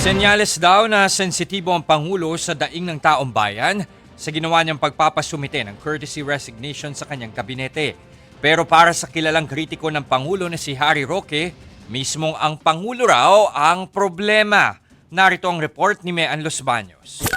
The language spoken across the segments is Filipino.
Senyales daw na sensitibo ang Pangulo sa daing ng taong bayan sa ginawa niyang pagpapasumite ng courtesy resignation sa kanyang kabinete. Pero para sa kilalang kritiko ng Pangulo na si Harry Roque, mismong ang Pangulo raw ang problema. Narito ang report ni Mean Los Baños.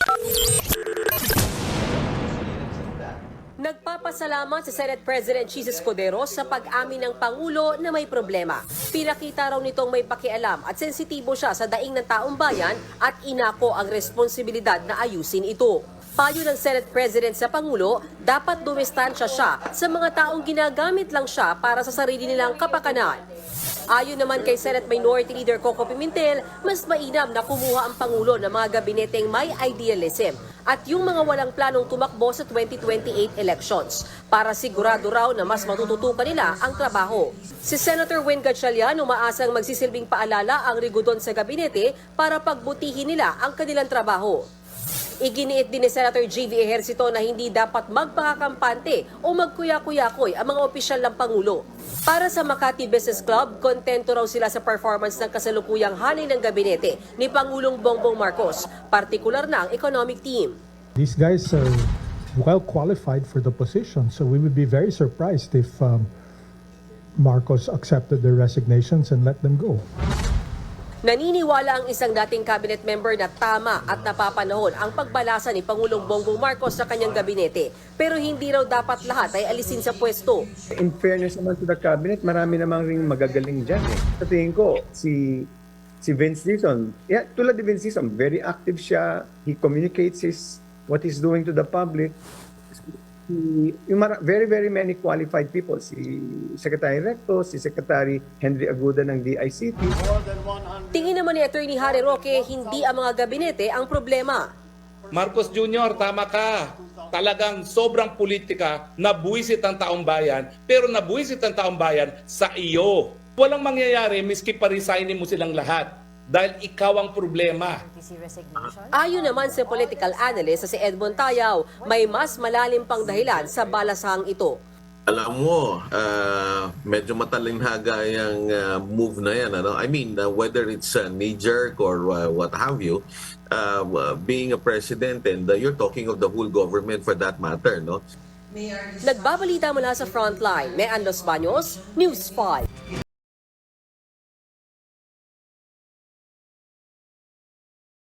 Nagpapasalamat si Senate President Chis Escudero sa pag-amin ng Pangulo na may problema. Pinakita raw nitong may pakialam at sensitibo siya sa daing ng taong bayan at inako ang responsibilidad na ayusin ito. Payo ng Senate President sa Pangulo, dapat dumistansya siya sa mga taong ginagamit lang siya para sa sarili nilang kapakanan. Ayon naman kay Senate Minority Leader Coco Pimentel, mas mainam na kumuha ang Pangulo ng mga gabineteng may idealism at yung mga walang planong tumakbo sa 2028 elections para sigurado raw na mas matututukan nila ang trabaho. Si Senator Win Gatchalian umaasang magsisilbing paalala ang rigudon sa gabinete para pagbutihin nila ang kanilang trabaho. Iginiit din ni Senator G.V. Ejercito na hindi dapat magpakakampante o magkuya-kuyakoy ang mga opisyal ng Pangulo. Para sa Makati Business Club, kontento raw sila sa performance ng kasalukuyang hanay ng gabinete ni Pangulong Bongbong Marcos, partikular na ang economic team. These guys are well qualified for the position, so we would be very surprised if Marcos accepted their resignations and let them go. Naniniwala ang isang dating cabinet member na tama at napapanahon ang pagbalasa ni Pangulong Bongbong Marcos sa kanyang gabinete. Pero hindi raw dapat lahat ay alisin sa pwesto. In fairness naman to the cabinet, marami namang ring magagaling dyan eh. Sa tingin ko, si Vince Dizon, tulad ni Vince Dizon, very active siya. He communicates what he's doing to the public. Very, very many qualified people. Si Secretary Recto, si Secretary Henry Aguda ng DICT. Tingin naman ni Attorney Harry Roque, hindi ang mga gabinete ang problema. Marcos Jr., tama ka. Talagang sobrang politika, nabuwisit ang taong bayan, pero nabuwisit ang taong bayan sa iyo. Walang mangyayari miski pa-resignin mo silang lahat dahil ikaw ang problema. Ayon naman sa political analyst na si Edmond Tayaw, may mas malalim pang dahilan sa balasang ito. Alam mo, medyo matalinhaga yung move na yan. Ano? I mean, whether it's knee-jerk or what have you, being a president and you're talking of the whole government for that matter, no? Nagbabalita mula sa Frontline, Mean Los Baños, News 5.